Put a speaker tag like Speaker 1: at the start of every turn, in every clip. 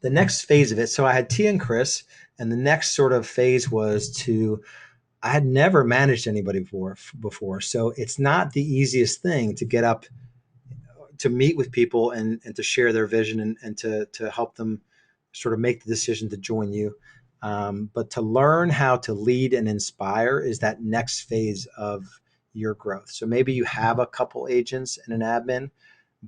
Speaker 1: The next phase of it, so I had Tia and Chris, and the next sort of phase was to, I had never managed anybody before. So it's not the easiest thing to get up to meet with people and to share their vision and to help them sort of make the decision to join you. But to learn how to lead and inspire is that next phase of your growth. So maybe you have a couple agents and an admin,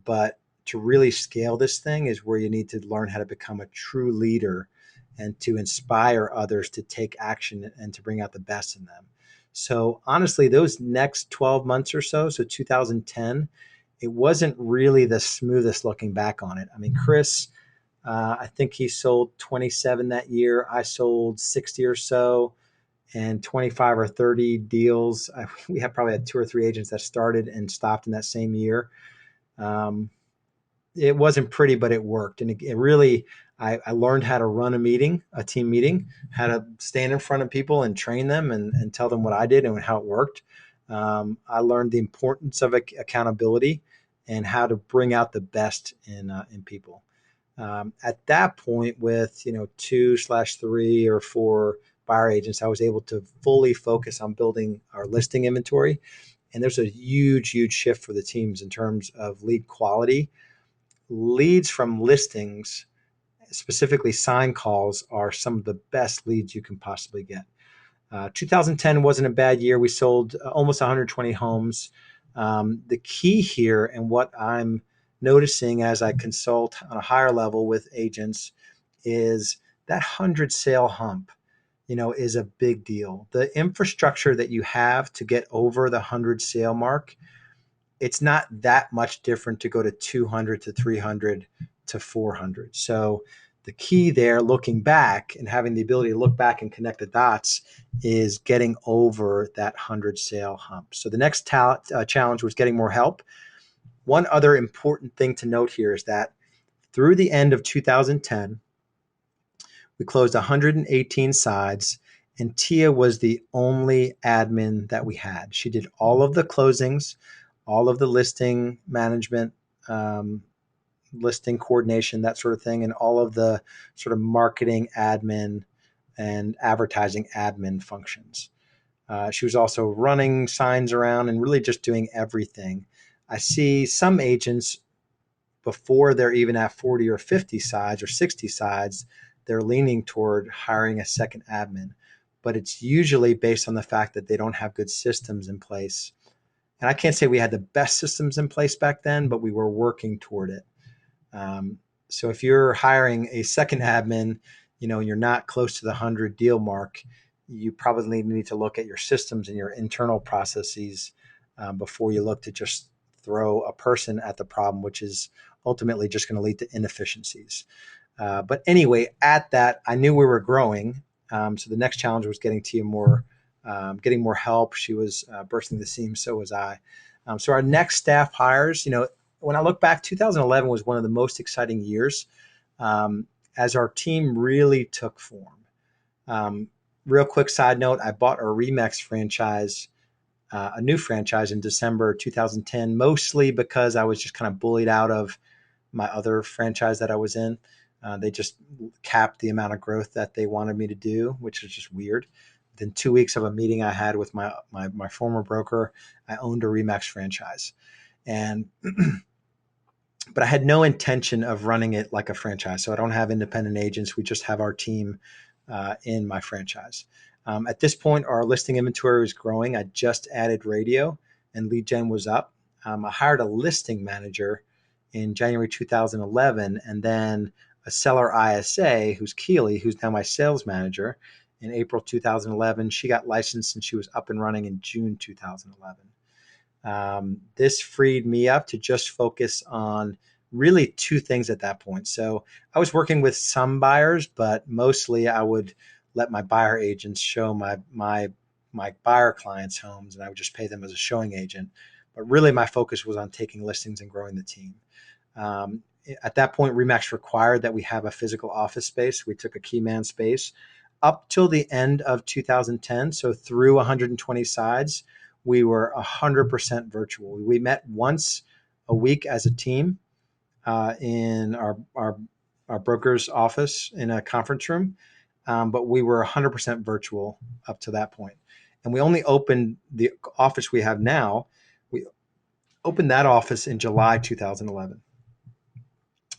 Speaker 1: but to really scale this thing is where you need to learn how to become a true leader and to inspire others to take action and to bring out the best in them. So honestly, those next 12 months or so 2010, it wasn't really the smoothest looking back on it. I mean, Chris, I think he sold 27 that year. I sold 60 or so and 25 or 30 deals. We have probably had two or three agents that started and stopped in that same year. Um, it wasn't pretty, but it worked. And it really, I learned how to run a team meeting, how to stand in front of people and train them and tell them what I did and how it worked. I learned the importance of accountability and how to bring out the best in people. At that point, with two slash three or four buyer agents, I was able to fully focus on building our listing inventory. And there's a huge, huge shift for the teams in terms of lead quality. Leads from listings, specifically sign calls, are some of the best leads you can possibly get. 2010 wasn't a bad year. We sold almost 120 homes. The key here, and what I'm noticing as I consult on a higher level with agents, is that 100 sale hump, is a big deal. The infrastructure that you have to get over the 100 sale mark, it's not that much different to go to 200 to 300 to 400. So the key there, looking back and having the ability to look back and connect the dots, is getting over that 100 sale hump. So the next challenge was getting more help. One other important thing to note here is that through the end of 2010, we closed 118 sides, and Tia was the only admin that we had. She did all of the closings, all of the listing management, listing coordination, that sort of thing, and all of the sort of marketing admin and advertising admin functions. She was also running signs around and really just doing everything. I see some agents, before they're even at 40 or 50 sides or 60 sides, they're leaning toward hiring a second admin. But it's usually based on the fact that they don't have good systems in place. And I can't say we had the best systems in place back then, but we were working toward it. So if you're hiring a second admin, and you're not close to the 100 deal mark, you probably need to look at your systems and your internal processes before you look to just throw a person at the problem, which is ultimately just going to lead to inefficiencies. But anyway, at that, I knew we were growing. So the next challenge was getting Tia getting more help. She was bursting the seams. So was I. So our next staff hires, when I look back, 2011 was one of the most exciting years as our team really took form. Real quick side note, I bought a Remax franchise, a new franchise in December 2010, mostly because I was just kind of bullied out of my other franchise that I was in. They just capped the amount of growth that they wanted me to do, which is just weird. Within 2 weeks of a meeting I had with my former broker, I owned a Remax franchise. And but I had no intention of running it like a franchise. So I don't have independent agents. We just have our team in my franchise. At this point, our listing inventory was growing. I just added radio and lead gen was up. I hired a listing manager in January 2011, and then a seller ISA, who's Keely, who's now my sales manager, in April 2011. She got licensed and she was up and running in June 2011. This freed me up to just focus on really two things at that point. So I was working with some buyers, but mostly I would let my buyer agents show my buyer clients' homes, and I would just pay them as a showing agent. But really, my focus was on taking listings and growing the team. At that point, Remax required that we have a physical office space. We took a key man space up till the end of 2010. So through 120 sides, we were 100% virtual. We met once a week as a team in our our broker's office in a conference room, but we were 100% virtual up to that point. And we only opened the office we have now. We opened that office in July 2011.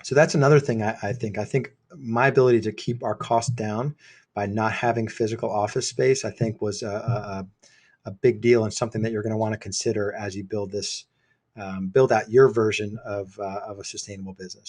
Speaker 1: So that's another thing I think. I think my ability to keep our costs down by not having physical office space, I think, was a big deal and something that you're going to want to consider as you build out your version of a sustainable business.